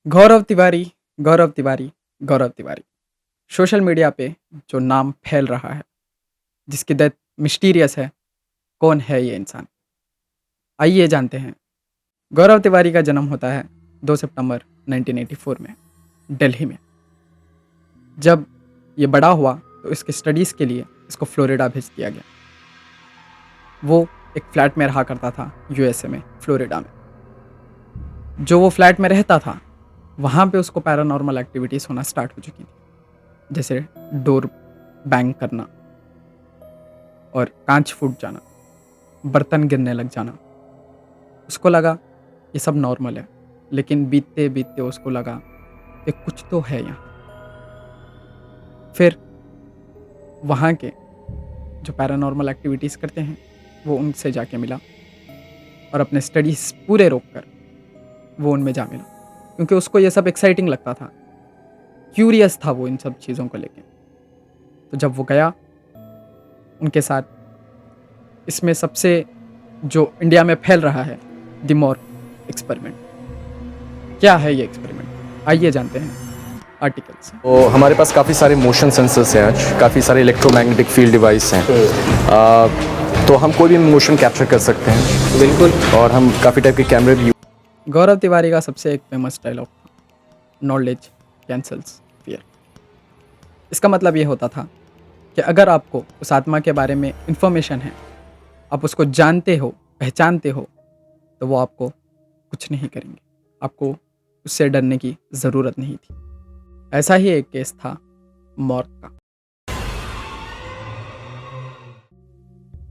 गौरव तिवारी, गौरव तिवारी, गौरव Tiwari. Social media पे जो नाम फैल रहा है, जिसकी डेथ मिस्टीरियस है, कौन है ये इंसान? आइए जानते हैं। गौरव तिवारी का जन्म होता है 2 सितंबर 1984 में, दिल्ली में। जब ये बड़ा हुआ तो इसके स्टडीज़ के लिए इसको फ्लोरिडा भेज दिया गया। वो एक फ्लैट में रहा करता था यूएसए में, फ्लोरिडा में। जो वो फ्लैट में रहता था, वहाँ पे उसको पैरानॉर्मल एक्टिविटीज़ होना स्टार्ट हो चुकी थी, जैसे डोर बैंग करना और कांच फूट जाना, बर्तन गिरने लग जाना। उसको लगा ये सब नॉर्मल है, लेकिन बीतते बीतते उसको लगा कि कुछ तो है यहाँ। फिर वहाँ के जो पैरानॉर्मल एक्टिविटीज़ करते हैं, वो उनसे जाके मिला और अपने स्टडीज़ पूरे रोक कर वो उनमें जा मिला, क्योंकि उसको ये सब एक्साइटिंग लगता था, क्यूरियस था वो इन सब चीज़ों को लेके। तो जब वो गया उनके साथ, इसमें सबसे जो इंडिया में फैल रहा है, द मॉर्ग एक्सपेरिमेंट। क्या है ये एक्सपेरिमेंट? आइए जानते हैं आर्टिकल से। तो हमारे पास काफ़ी सारे मोशन सेंसर्स हैं आज, काफ़ी सारे इलेक्ट्रोमैग्नेटिक फील्ड डिवाइस हैं। तो हम कोई भी मोशन कैप्चर कर सकते हैं, बिल्कुल। और हम काफ़ी टाइप के कैमरे भी। गौरव तिवारी का सबसे एक फेमस डायलॉग था, नॉलेज कैंसल्स फियर। इसका मतलब ये होता था कि अगर आपको उस आत्मा के बारे में इंफॉर्मेशन है, आप उसको जानते हो, पहचानते हो, तो वो आपको कुछ नहीं करेंगे। आपको उससे डरने की ज़रूरत नहीं थी। ऐसा ही एक केस था मॉर्ग का।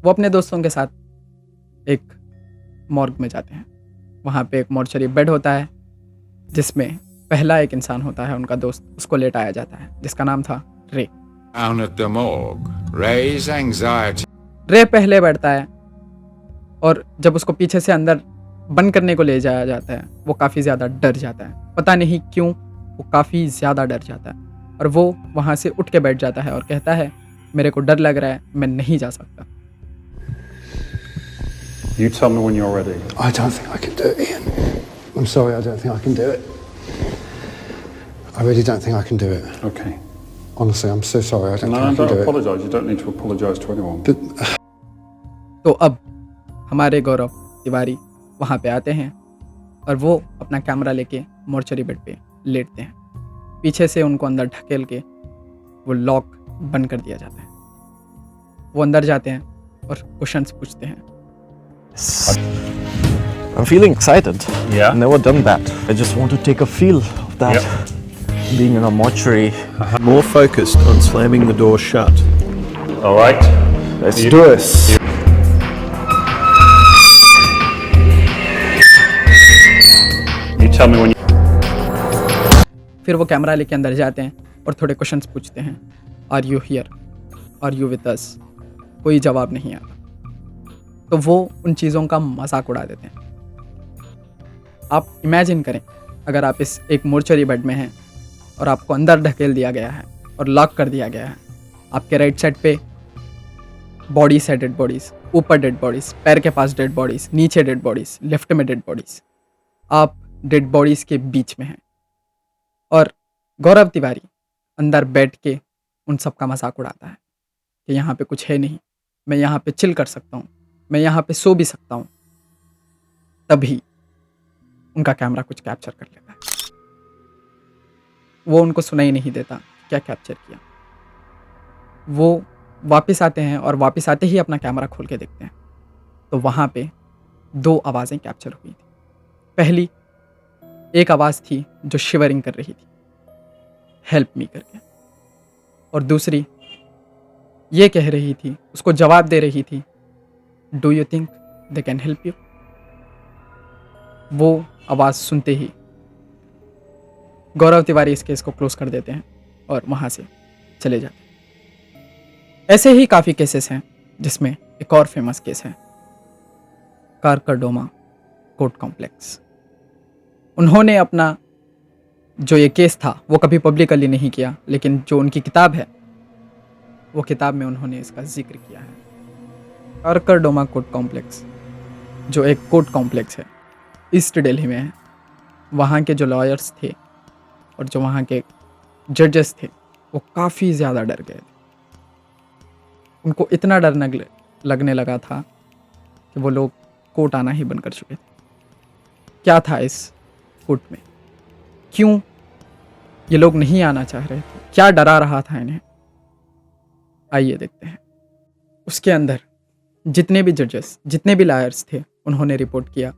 वो अपने दोस्तों के साथ एक मॉर्ग में जाते हैं। वहाँ पे एक मॉर्चरी बेड होता है, जिसमें पहला एक इंसान होता है, उनका दोस्त, उसको लेटाया जाता है, जिसका नाम था रे। Down at the morgue, Ray's anxiety. रे पहले बैठता है और जब उसको पीछे से अंदर बंद करने को ले जाया जाता है, वो काफ़ी ज़्यादा डर जाता है। पता नहीं क्यों वो काफ़ी ज़्यादा डर जाता है और वो वहाँ से उठ के बैठ जाता है और कहता है, मेरे को डर लग रहा है, मैं नहीं जा सकता। You tell me when you're ready. I don't think I can do it, Ian. I'm sorry, I don't think I can do it. I really don't think I can do it. Okay. Honestly, I'm so sorry, I don't No, think I can don't do it. apologise. You don't need to apologise to anyone. तो अब हमारे गौरव तिवारी वहाँ पे आते हैं और वो अपना कैमरा लेके मॉर्चरी बेड पे लेटते हैं। पीछे से उनको अंदर ढकेल के वो लॉक बंद कर दिया जाता है। वो अंदर जाते हैं और क्वेश्चंस पूछते हैं। I'm feeling excited. Yeah. I've never done that. I just want to take a feel of that. Yep. Being in a mortuary. More focused on slamming the door shut. All right. Let's You- do this. You tell me when. फिर वो camera लेके अंदर जाते हैं और थोड़े questions पूछते हैं। Are you here? Are you with us? कोई जवाब नहीं आता। तो वो उन चीज़ों का मजाक उड़ा देते हैं। आप इमेजिन करें, अगर आप इस एक मोर्चरी बेड में हैं और आपको अंदर ढकेल दिया गया है और लॉक कर दिया गया है। आपके राइट साइड पे बॉडीज है, डेड बॉडीज़, ऊपर डेड बॉडीज़, पैर के पास डेड बॉडीज़, नीचे डेड बॉडीज़, लेफ्ट में डेड बॉडीज़। आप डेड बॉडीज़ के बीच में हैं और गौरव तिवारी अंदर बैठ के उन सब का मजाक उड़ाता है कि यहाँ पे कुछ है नहीं, मैं यहाँ पे चिल कर सकता हूँ, मैं यहाँ पे सो भी सकता हूँ। तभी उनका कैमरा कुछ कैप्चर कर लेता है। वो उनको सुनाई नहीं देता क्या कैप्चर किया। वो वापस आते हैं और वापस आते ही अपना कैमरा खोल के देखते हैं तो वहाँ पे 2 आवाज़ें कैप्चर हुई थी। पहली एक आवाज़ थी जो शिवरिंग कर रही थी, हेल्प मी करके, और दूसरी ये कह रही थी, उसको जवाब दे रही थी, do you think they can help you? वो आवाज़ सुनते ही गौरव तिवारी इस केस को क्लोज कर देते हैं और वहाँ से चले जाते हैं। ऐसे ही काफ़ी केसेस हैं, जिसमें एक और फेमस केस है कारकरडोमा कोर्ट कॉम्प्लेक्स। उन्होंने अपना जो ये केस था वो कभी पब्लिकली नहीं किया, लेकिन जो उनकी किताब है वो किताब में उन्होंने इसका जिक्र किया है। कारकरडोमा कोर्ट कॉम्प्लेक्स जो एक कोर्ट कॉम्प्लेक्स है, ईस्ट दिल्ली में है, वहाँ के जो लॉयर्स थे और जो वहाँ के जजेस थे वो काफ़ी ज़्यादा डर गए थे। उनको इतना डर लगने लगा था कि वो लोग कोर्ट आना ही बंद कर चुके थे। क्या था इस कोर्ट में, क्यों ये लोग नहीं आना चाह रहे थे, क्या डरा रहा था इन्हें, आइए देखते हैं। उसके अंदर जितने भी जजेस, जितने भी लॉयर्स थे, उन्होंने रिपोर्ट किया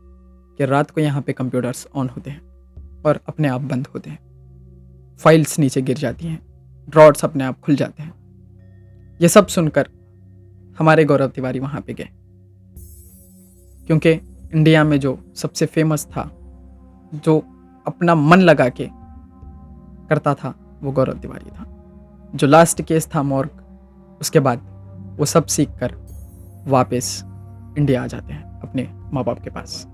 कि रात को यहाँ पे कंप्यूटर्स ऑन होते हैं और अपने आप बंद होते हैं, फाइल्स नीचे गिर जाती हैं, ड्रॉर्स अपने आप खुल जाते हैं। ये सब सुनकर हमारे गौरव तिवारी वहाँ पे गए, क्योंकि इंडिया में जो सबसे फेमस था, जो अपना मन लगा के करता था, वो गौरव तिवारी था। जो लास्ट केस था मॉर्ग, उसके बाद वो सब सीख कर वापस इंडिया आ जाते हैं अपने माँ बाप के पास।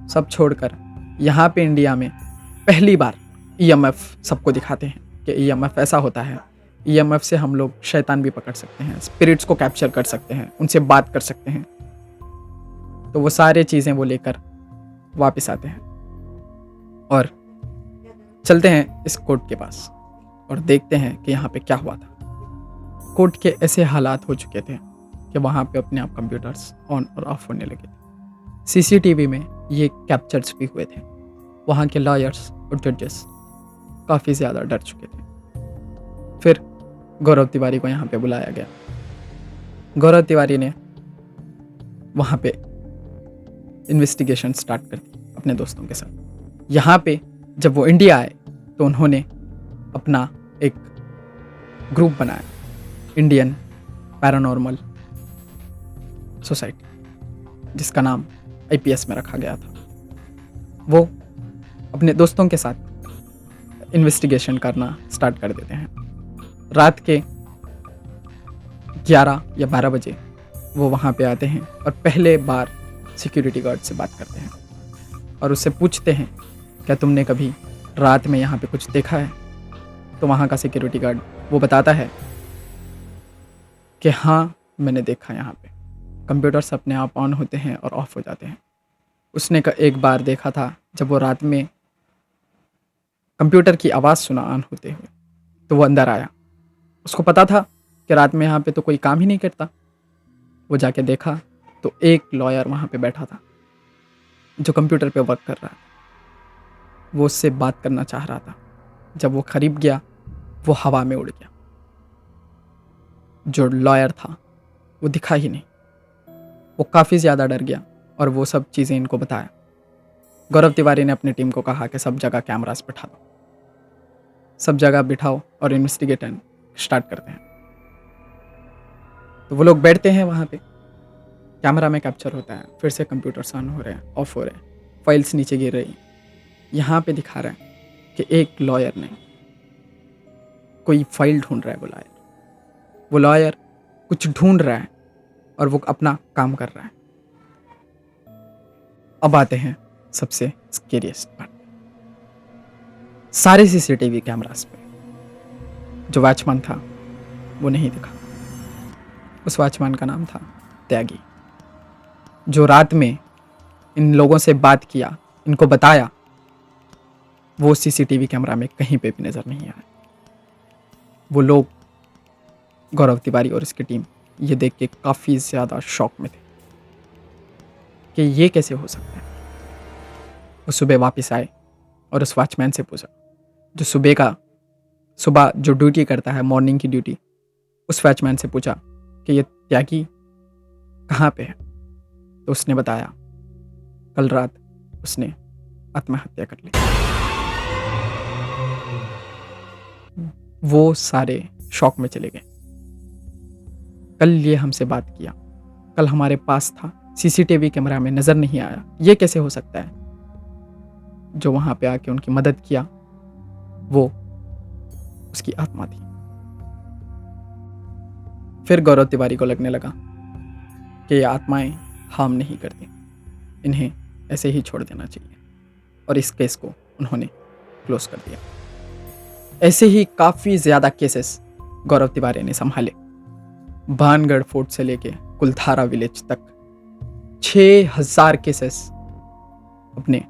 सब छोड़कर यहाँ पे इंडिया में पहली बार EMF सबको दिखाते हैं कि EMF ऐसा होता है। EMF से हम लोग शैतान भी पकड़ सकते हैं, स्पिरिट्स को कैप्चर कर सकते हैं, उनसे बात कर सकते हैं। तो वो सारे चीज़ें वो लेकर वापस आते हैं और चलते हैं इस कोर्ट के पास और देखते हैं कि यहाँ पे क्या हुआ था। कोर्ट के ऐसे हालात हो चुके थे कि वहाँ पे अपने आप कंप्यूटर्स ऑन और ऑफ होने लगे थे। CCTV में ये कैप्चर्स भी हुए थे। वहाँ के लॉयर्स और जजेस काफ़ी ज़्यादा डर चुके थे। फिर गौरव तिवारी को यहाँ पे बुलाया गया। गौरव तिवारी ने वहाँ पे इन्वेस्टिगेशन स्टार्ट कर दी अपने दोस्तों के साथ। यहाँ पे जब वो इंडिया आए तो उन्होंने अपना एक ग्रुप बनाया, इंडियन पैरानॉर्मल सोसाइटी, जिसका नाम IPS में रखा गया था। वो अपने दोस्तों के साथ इन्वेस्टिगेशन करना स्टार्ट कर देते हैं। रात के 11 या 12 बजे वो वहाँ पे आते हैं और पहले बार सिक्योरिटी गार्ड से बात करते हैं और उससे पूछते हैं, क्या तुमने कभी रात में यहाँ पे कुछ देखा है? तो वहाँ का सिक्योरिटी गार्ड वो बताता है कि हाँ, मैंने देखा, यहाँ पे कंप्यूटर्स अपने आप ऑन होते हैं और ऑफ हो जाते हैं। उसने एक बार देखा था जब वो रात में कंप्यूटर की आवाज़ सुना ऑन होते हुए, तो वो अंदर आया। उसको पता था कि रात में यहाँ पे तो कोई काम ही नहीं करता। वो जाके देखा तो एक लॉयर वहाँ पे बैठा था जो कंप्यूटर पे वर्क कर रहा था। वो उससे बात करना चाह रहा था। जब वो करीब गया, वो हवा में उड़ गया। जो लॉयर था वो दिखा ही नहीं। वो काफ़ी ज़्यादा डर गया और वो सब चीज़ें इनको बताया। गौरव तिवारी ने अपनी टीम को कहा कि सब जगह कैमरास बिठा दो, सब जगह बिठाओ और इन्वेस्टिगेशन स्टार्ट करते हैं। तो वो लोग बैठते हैं वहाँ पे, कैमरा में कैप्चर होता है, फिर से कंप्यूटर्स ऑन हो रहे हैं, ऑफ हो रहे हैं, फाइल्स नीचे गिर रही हैं। यहाँ पे दिखा रहा है कि एक लॉयर ने कोई फाइल ढूंढ रहा है। वो लॉयर कुछ ढूंढ रहा है और वो अपना काम कर रहा है। अब आते हैं सबसे स्केरियस्ट पार्ट। सारे CCTV कैमरास पे जो वॉचमैन था वो नहीं दिखा। उस वॉचमैन का नाम था त्यागी। जो रात में इन लोगों से बात किया, इनको बताया, वो CCTV कैमरा में कहीं पे भी नज़र नहीं आया। वो लोग, गौरव तिवारी और इसकी टीम, ये देख के काफ़ी ज़्यादा शॉक में थे कि ये कैसे हो सकता है। वो सुबह वापस आए और उस वॉचमैन से पूछा, जो सुबह जो ड्यूटी करता है, मॉर्निंग की ड्यूटी, उस वॉचमैन से पूछा कि ये त्यागी कहाँ पे है। तो उसने बताया, कल रात उसने आत्महत्या कर ली। वो सारे शॉक में चले गए। कल ये हमसे बात किया, कल हमारे पास था, CCTV कैमरा में नज़र नहीं आया, ये कैसे हो सकता है। जो वहाँ पे आके उनकी मदद किया वो उसकी आत्मा थी। फिर गौरव तिवारी को लगने लगा कि ये आत्माएं हार्म नहीं करती, इन्हें ऐसे ही छोड़ देना चाहिए, और इस केस को उन्होंने क्लोज कर दिया। ऐसे ही काफ़ी ज़्यादा केसेस गौरव तिवारी ने संभाले। भानगढ़ फोर्ट से लेके कुलधारा विलेज तक 6000 केसेस अपने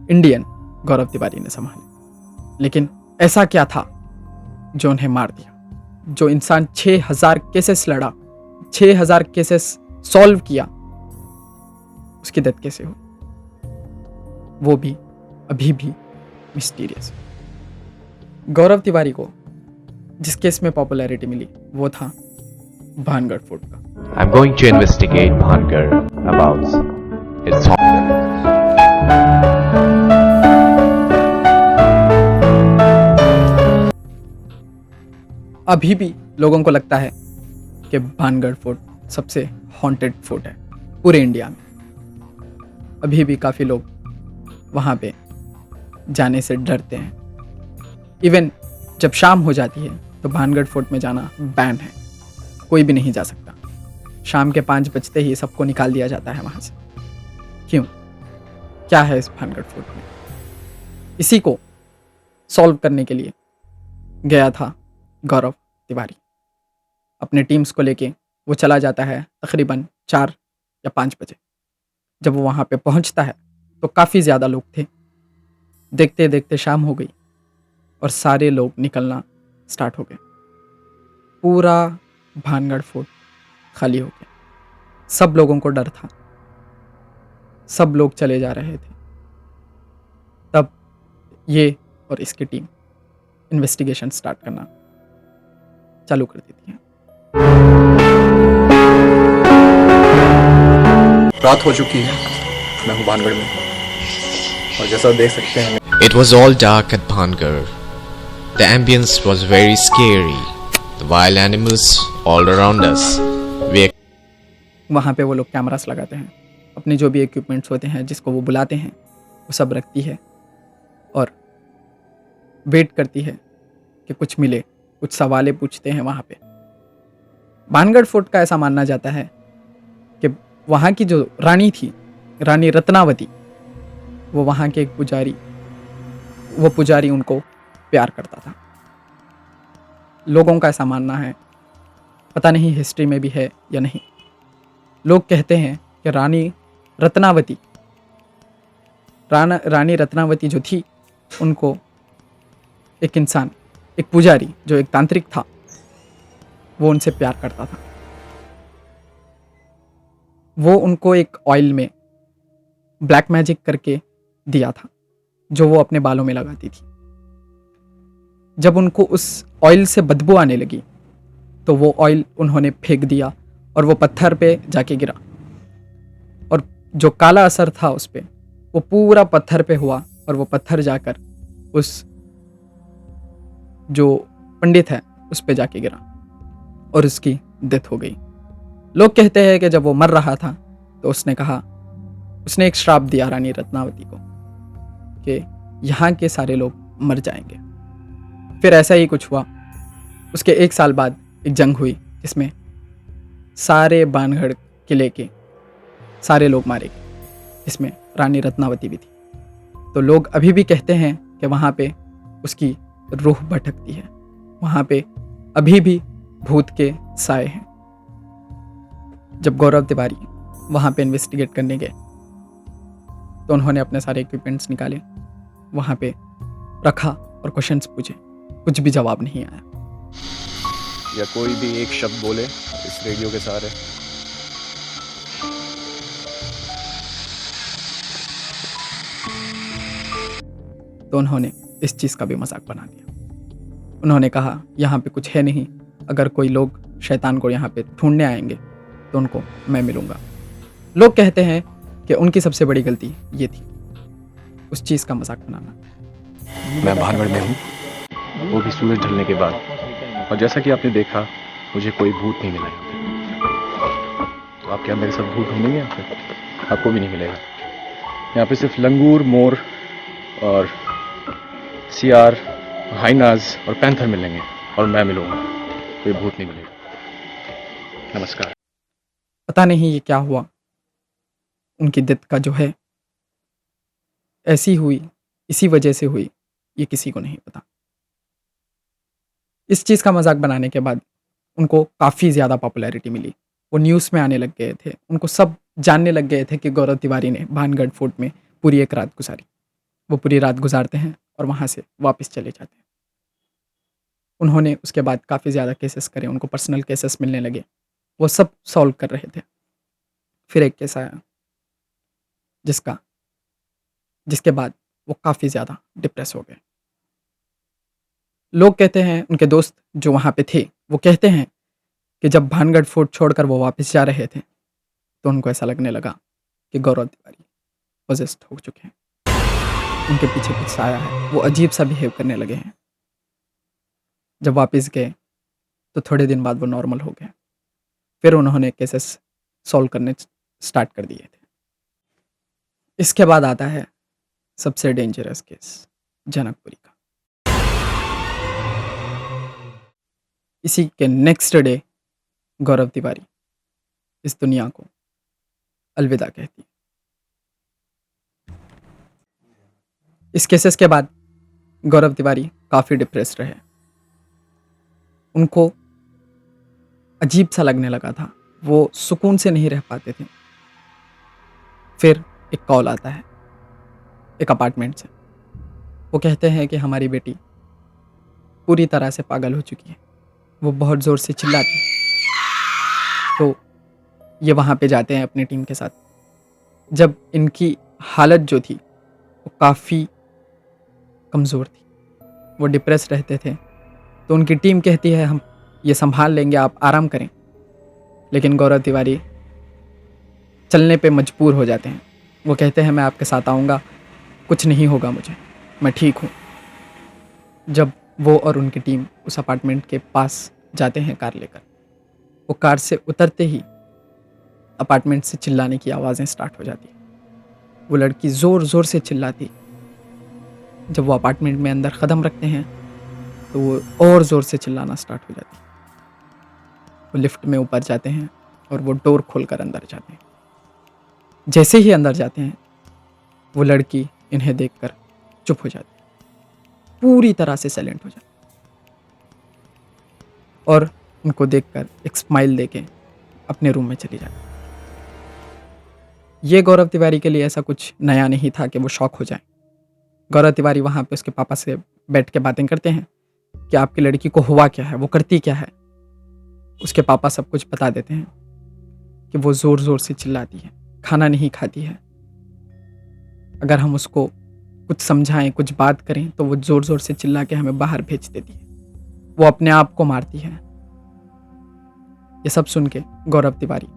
इंडियन गौरव तिवारी ने संभाली। लेकिन ऐसा क्या था जो उन्हें मार दिया? जो इंसान 6000 केसेस लड़ा, 6000 केसेस सॉल्व किया, उसकी डेथ कैसे हुई? वो भी अभी भी मिस्टीरियस। गौरव तिवारी को जिस केस में पॉपुलैरिटी मिली वो था भानगढ़ फोर्ट का। I'm going to investigate Bhangar about its अभी भी लोगों को लगता है कि भानगढ़ फोर्ट सबसे हॉन्टेड फोर्ट है पूरे इंडिया में। अभी भी काफ़ी लोग वहाँ पे जाने से डरते हैं। इवन जब शाम हो जाती है तो भानगढ़ फोर्ट में जाना बैन है, कोई भी नहीं जा सकता। शाम के 5 बजते ही सबको निकाल दिया जाता है वहाँ से। क्यों? क्या है इस भानगढ़ फोर्ट में? इसी को सॉल्व करने के लिए गया था गौरव तिवारी। अपने टीम्स को लेके वो चला जाता है तकरीबन 4 या 5 बजे। जब वो वहाँ पे पहुँचता है तो काफ़ी ज़्यादा लोग थे। देखते देखते शाम हो गई और सारे लोग निकलना स्टार्ट हो गए। पूरा भानगढ़ फोर्ट खाली हो गया। सब लोगों को डर था, सब लोग चले जा रहे थे। तब ये और इसकी टीम इन्वेस्टिगेशन स्टार्ट करना चालू कर देती है। रात हो चुकी है, मैं हूँ भानगढ़ में और जैसा देख सकते हैं It was all dark at Bhangar. The ambience was very scary. The wild animals all around us. वहाँ पे वो लोग कैमरास लगाते हैं, अपने जो भी इक्विपमेंट्स होते हैं जिसको वो बुलाते हैं वो सब रखती है और वेट करती है कि कुछ मिले। कुछ सवालें पूछते हैं वहाँ पे। भानगढ़ फोर्ट का ऐसा मानना जाता है कि वहाँ की जो रानी थी, रानी रत्नावती, वो वहाँ के एक पुजारी उनको प्यार करता था। लोगों का ऐसा मानना है, पता नहीं हिस्ट्री में भी है या नहीं। लोग कहते हैं कि रानी रत्नावती जो थी, उनको एक इंसान, एक पुजारी जो एक तांत्रिक था, वो उनसे प्यार करता था। वो उनको एक ऑयल में ब्लैक मैजिक करके दिया था जो वो अपने बालों में लगाती थी। जब उनको उस ऑयल से बदबू आने लगी तो वो ऑयल उन्होंने फेंक दिया और वो पत्थर पे जाके गिरा और जो काला असर था उस पे वो पूरा पत्थर पे हुआ और वो पत्थर जाकर उस जो पंडित है उस पे जाके गिरा और उसकी डेथ हो गई। लोग कहते हैं कि जब वो मर रहा था तो उसने एक श्राप दिया रानी रत्नावती को कि यहाँ के सारे लोग मर जाएंगे। फिर ऐसा ही कुछ हुआ। उसके 1 साल बाद एक जंग हुई जिसमें सारे भानगढ़ किले के सारे लोग मारे गए, जिसमें रानी रत्नावती भी थी। तो लोग अभी भी कहते हैं कि वहाँ पे उसकी रूह भटकती है, वहाँ पे अभी भी भूत के साए हैं। जब गौरव तिवारी वहाँ पे इन्वेस्टिगेट करने गए तो उन्होंने अपने सारे इक्विपमेंट्स निकाले, वहाँ पे रखा और क्वेश्चंस पूछे। कुछ भी जवाब नहीं आया। या कोई भी एक शब्द बोले इस रेडियो के सहारे। तो उन्होंने इस चीज़ का भी मजाक बना दिया। उन्होंने कहा यहाँ पे कुछ है नहीं, अगर कोई लोग शैतान को यहाँ पे ढूंढने आएंगे तो उनको मैं मिलूँगा। लोग कहते हैं कि उनकी सबसे बड़ी गलती ये थी, उस चीज़ का मजाक बनाना। मैं भानगढ़ में हूँ, वो भी सूरज ढलने के बाद, और जैसा कि आपने देखा मुझे कोई भूत नहीं मिला यहाँ पे। तो आप क्या मेरे साथ भूत ढूंढेंगे? यहाँ पे आपको भी नहीं मिलेगा। यहाँ पे सिर्फ लंगूर, मोर और सियार, हाइनाज और पैंथर मिलेंगे और मैं मिलूंगा, कोई भूत नहीं मिलेगा। नमस्कार। पता नहीं ये क्या हुआ, उनकी डेथ का जो है ऐसी हुई, इसी वजह से हुई, ये किसी को नहीं पता। इस चीज़ का मजाक बनाने के बाद उनको काफ़ी ज़्यादा पॉपुलैरिटी मिली। वो न्यूज़ में आने लग गए थे, उनको सब जानने लग गए थे कि गौरव तिवारी ने भानगढ़ फोर्ट में पूरी एक रात गुजारी। वो पूरी रात गुजारते हैं और वहाँ से वापस चले जाते हैं। उन्होंने उसके बाद काफ़ी ज़्यादा केसेस करे, उनको पर्सनल केसेस मिलने लगे, वो सब सॉल्व कर रहे थे। फिर एक केस आया जिसके बाद वो काफ़ी ज़्यादा डिप्रेस हो गए। लोग कहते हैं, उनके दोस्त जो वहाँ पे थे वो कहते हैं कि जब भानगढ़ फोर्ट छोड़कर वो वापस जा रहे थे तो उनको ऐसा लगने लगा कि गौरव तिवारी पोजेस्ड हो चुके हैं, उनके पीछे कुछ साया है, वो अजीब सा बिहेव करने लगे हैं। जब वापस गए तो थोड़े दिन बाद वो नॉर्मल हो गए। फिर उन्होंने केसेस सॉल्व करने स्टार्ट कर दिए थे। इसके बाद आता है सबसे डेंजरस केस, जनकपुरी का। इसी के नेक्स्ट डे गौरव तिवारी इस दुनिया को अलविदा कहती है। इस केसेस के बाद गौरव तिवारी काफ़ी डिप्रेस रहे, उनको अजीब सा लगने लगा था, वो सुकून से नहीं रह पाते थे। फिर एक कॉल आता है एक अपार्टमेंट से, वो कहते हैं कि हमारी बेटी पूरी तरह से पागल हो चुकी है, वो बहुत ज़ोर से चिल्लाती है। तो ये वहाँ पे जाते हैं अपनी टीम के साथ। जब इनकी हालत जो थी वो काफ़ी कमज़ोर थी, वो डिप्रेस रहते थे, तो उनकी टीम कहती है हम ये संभाल लेंगे, आप आराम करें। लेकिन गौरव तिवारी चलने पे मजबूर हो जाते हैं। वो कहते हैं मैं आपके साथ आऊँगा, कुछ नहीं होगा मुझे, मैं ठीक हूँ। जब वो और उनकी टीम उस अपार्टमेंट के पास जाते हैं कार लेकर, वो कार से उतरते ही अपार्टमेंट से चिल्लाने की आवाज़ें स्टार्ट हो जाती। वो लड़की ज़ोर ज़ोर से चिल्लाती। जब वो अपार्टमेंट में अंदर कदम रखते हैं तो वो और ज़ोर से चिल्लाना स्टार्ट हो जाती। वो लिफ्ट में ऊपर जाते हैं और वो डोर खोलकर अंदर जाते हैं। जैसे ही अंदर जाते हैं वो लड़की इन्हें देखकर चुप हो जाती, पूरी तरह से साइलेंट हो जाती और उनको देखकर एक स्माइल देके अपने रूम में चली जाती। ये गौरव तिवारी के लिए ऐसा कुछ नया नहीं था कि वो शॉक हो जाए। गौरव तिवारी वहाँ पे उसके पापा से बैठ के बातें करते हैं कि आपकी लड़की को हुआ क्या है, वो करती क्या है। उसके पापा सब कुछ बता देते हैं कि वो ज़ोर ज़ोर से चिल्लाती है, खाना नहीं खाती है, अगर हम उसको कुछ समझाएं, कुछ बात करें तो वो ज़ोर ज़ोर से चिल्ला के हमें बाहर भेज देती है, वो अपने आप को मारती है। ये सब सुन के गौरव तिवारी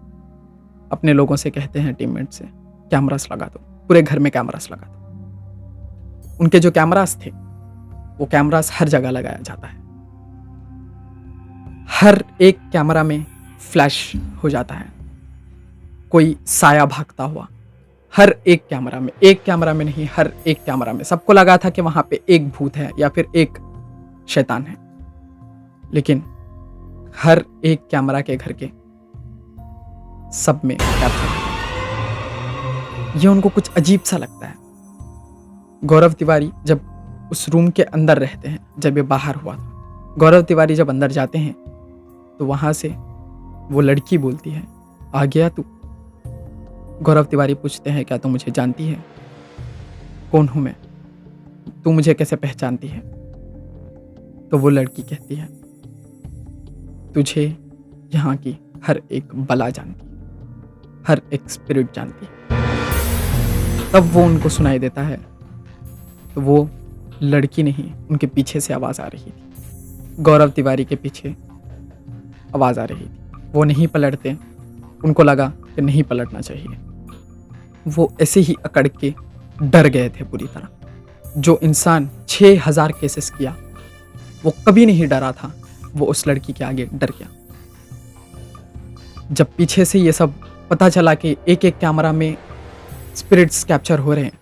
अपने लोगों से कहते हैं, टीममेट से, कैमरास लगा दो, पूरे घर में कैमरास लगा दो। उनके जो कैमरास थे वो कैमरास हर जगह लगाया जाता है, हर एक कैमरा में फ्लैश हो जाता है, कोई साया भागता हुआ, हर एक कैमरा में नहीं, हर एक कैमरा में। सबको लगा था कि वहां पे एक भूत है या फिर एक शैतान है, लेकिन हर एक कैमरा के घर के सब में कैप्चर है। ये उनको कुछ अजीब सा लगता है। गौरव तिवारी जब उस रूम के अंदर रहते हैं, जब ये बाहर हुआ था, गौरव तिवारी जब अंदर जाते हैं तो वहां से वो लड़की बोलती है, आ गया तू। गौरव तिवारी पूछते हैं, क्या तू मुझे जानती है? कौन हूं मैं? तू मुझे कैसे पहचानती है? तो वो लड़की कहती है, तुझे यहाँ की हर एक बला जानती, हर एक स्पिरिट जानती। तब वो उनको सुनाई देता है, तो वो लड़की नहीं, उनके पीछे से आवाज़ आ रही थी, गौरव तिवारी के पीछे आवाज़ आ रही थी। वो नहीं पलटते, उनको लगा कि नहीं पलटना चाहिए। वो ऐसे ही अकड़ के डर गए थे पूरी तरह। जो इंसान 6000 केसेस किया वो कभी नहीं डरा था, वो उस लड़की के आगे डर गया। जब पीछे से ये सब पता चला कि एक एक कैमरा में स्पिरिट्स कैप्चर हो रहे हैं,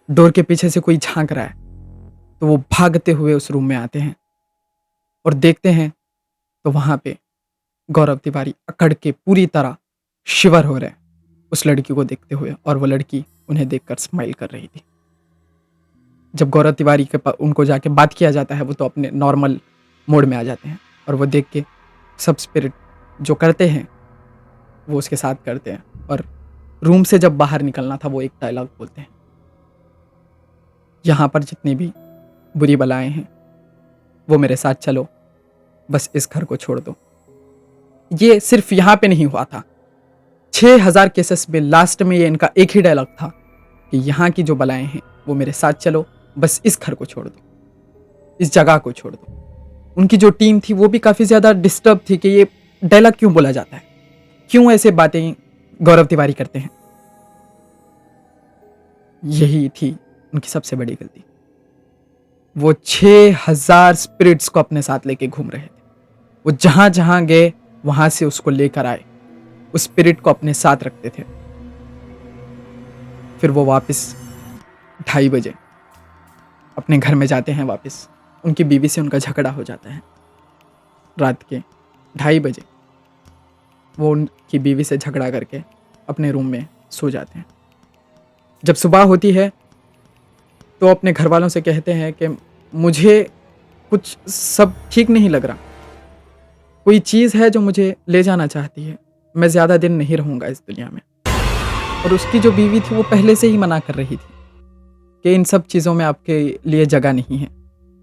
डोर के पीछे से कोई झांक रहा है, तो वो भागते हुए उस रूम में आते हैं और देखते हैं तो वहां पे गौरव तिवारी अकड़ के पूरी तरह शिवर हो रहे हैं उस लड़की को देखते हुए, और वो लड़की उन्हें देखकर स्माइल कर रही थी। जब गौरव तिवारी के पास उनको जाके बात किया जाता है, वो तो अपने नॉर्मल मोड में आ जाते हैं और वो देख के सब स्पिरिट जो करते हैं वो उसके साथ करते हैं। और रूम से जब बाहर निकलना था वो एक डायलॉग बोलते हैं, यहाँ पर जितनी भी बुरी बलाएं हैं वो मेरे साथ चलो, बस इस घर को छोड़ दो। ये सिर्फ यहाँ पे नहीं हुआ था, 6000 केसेस में लास्ट में ये इनका एक ही डायलॉग था कि यहाँ की जो बलाएं हैं वो मेरे साथ चलो, बस इस घर को छोड़ दो, इस जगह को छोड़ दो। उनकी जो टीम थी वो भी काफ़ी ज़्यादा डिस्टर्ब थी कि ये डायलॉग क्यों बोला जाता है, क्यों ऐसे बातें गौरव तिवारी करते हैं। यही थी उनकी सबसे बड़ी गलती। वो 6000 स्पिरिट्स को अपने साथ लेके घूम रहे थे। वो जहां जहां गए वहां से उसको लेकर आए, उस स्पिरिट को अपने साथ रखते थे। फिर वो वापस 2:30 बजे अपने घर में जाते हैं वापस। उनकी बीवी से उनका झगड़ा हो जाता है। रात के 2:30 बजे वो उनकी बीवी से झगड़ा करके अपने रूम में सो जाते हैं। जब सुबह होती है तो अपने घर वालों से कहते हैं कि मुझे कुछ सब ठीक नहीं लग रहा, कोई चीज़ है जो मुझे ले जाना चाहती है, मैं ज़्यादा दिन नहीं रहूँगा इस दुनिया में। और उसकी जो बीवी थी वो पहले से ही मना कर रही थी कि इन सब चीज़ों में आपके लिए जगह नहीं है,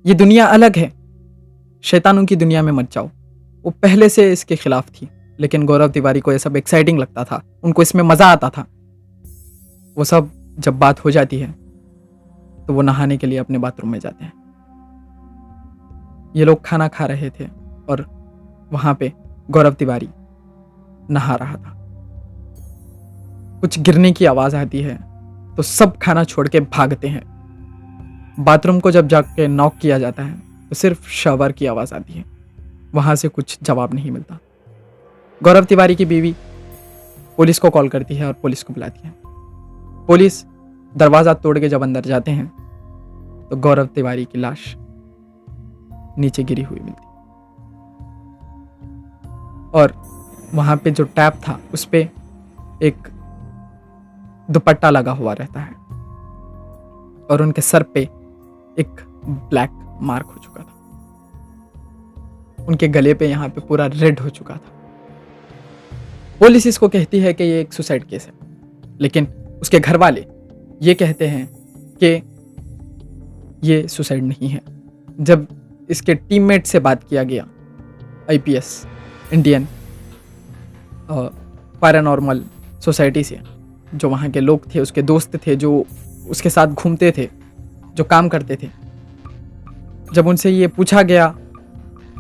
ये दुनिया अलग है, शैतानों की दुनिया में मत जाओ। वो पहले से इसके खिलाफ थी, लेकिन गौरव तिवारी को ये सब एक्साइटिंग लगता था, उनको इसमें मज़ा आता था। वो सब जब बात हो जाती है तो वो नहाने के लिए अपने बाथरूम में जाते हैं। ये लोग खाना खा रहे थे और वहां पे गौरव तिवारी नहा रहा था। कुछ गिरने की आवाज आती है तो सब खाना छोड़ के भागते हैं। बाथरूम को जब जाके नॉक किया जाता है तो सिर्फ शावर की आवाज आती है, वहां से कुछ जवाब नहीं मिलता। गौरव तिवारी की बीवी पुलिस को कॉल करती है और पुलिस को बुलाती है। पुलिस दरवाजा तोड़ के जब अंदर जाते हैं तो गौरव तिवारी की लाश नीचे गिरी हुई मिलती और वहां पे जो टैप था उस पे एक दुपट्टा लगा हुआ रहता है और उनके सर पे एक ब्लैक मार्क हो चुका था। उनके गले पे यहाँ पे पूरा रेड हो चुका था। पुलिस इसको कहती है कि ये एक सुसाइड केस है, लेकिन उसके घर वाले ये कहते हैं कि ये सुसाइड नहीं है। जब इसके टीममेट से बात किया गया, IPS इंडियन पैरानॉर्मल सोसाइटी से, जो वहाँ के लोग थे, उसके दोस्त थे, जो उसके साथ घूमते थे, जो काम करते थे, जब उनसे ये पूछा गया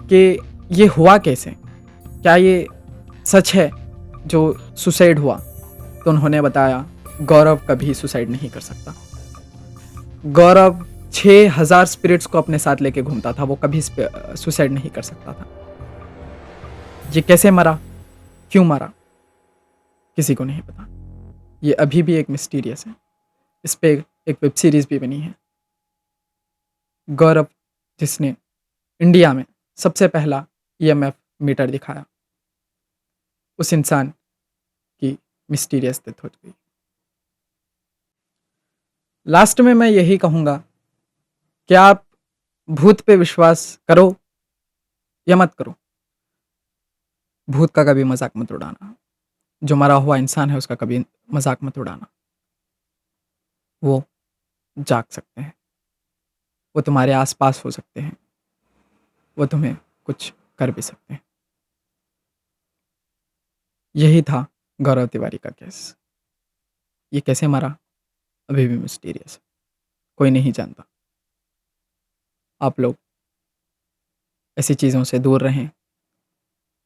कि ये हुआ कैसे, क्या ये सच है जो सुसाइड हुआ, तो उन्होंने बताया गौरव कभी सुसाइड नहीं कर सकता। गौरव 6000 स्पिरिट्स को अपने साथ लेके घूमता था, वो कभी सुसाइड नहीं कर सकता था। ये कैसे मरा, क्यों मरा, किसी को नहीं पता। ये अभी भी एक मिस्टीरियस है। इस पे एक वेब सीरीज भी बनी है। गौरव जिसने इंडिया में सबसे पहला EMF मीटर दिखाया, उस इंसान की मिस्टीरियस डेथ हो गई। लास्ट में मैं यही कहूँगा कि आप भूत पे विश्वास करो या मत करो, भूत का कभी मजाक मत उड़ाना। जो मरा हुआ इंसान है उसका कभी मजाक मत उड़ाना। वो जाग सकते हैं, वो तुम्हारे आसपास हो सकते हैं, वो तुम्हें कुछ कर भी सकते हैं। यही था गौरव तिवारी का केस। ये कैसे मरा अभी भी मिस्टीरियस है, कोई नहीं जानता। आप लोग ऐसी चीज़ों से दूर रहें,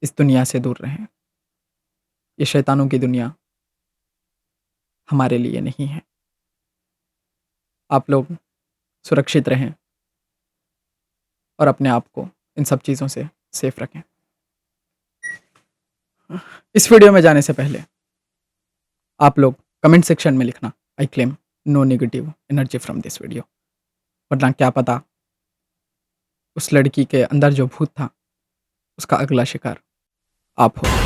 इस दुनिया से दूर रहें। ये शैतानों की दुनिया हमारे लिए नहीं है। आप लोग सुरक्षित रहें और अपने आप को इन सब चीज़ों से सेफ रखें। इस वीडियो में जाने से पहले आप लोग कमेंट सेक्शन में लिखना, I claim no negative energy from this video, वरना क्या पता उस लड़की के अंदर जो भूत था उसका अगला शिकार आप हो।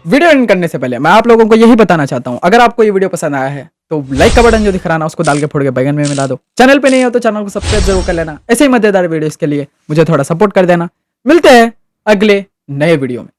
वीडियो एंड करने से पहले मैं आप लोगों को यही बताना चाहता हूं, अगर आपको ये वीडियो पसंद आया है तो लाइक का बटन जो दिख रहा है ना, उसको डाल के फोड़ के बैगन में मिला दो। चैनल पे नहीं हो तो चैनल को सब्सक्राइब जरूर कर लेना। ऐसे ही मजेदार वीडियोस के लिए मुझे थोड़ा सपोर्ट कर देना। मिलते हैं अगले नए वीडियो में।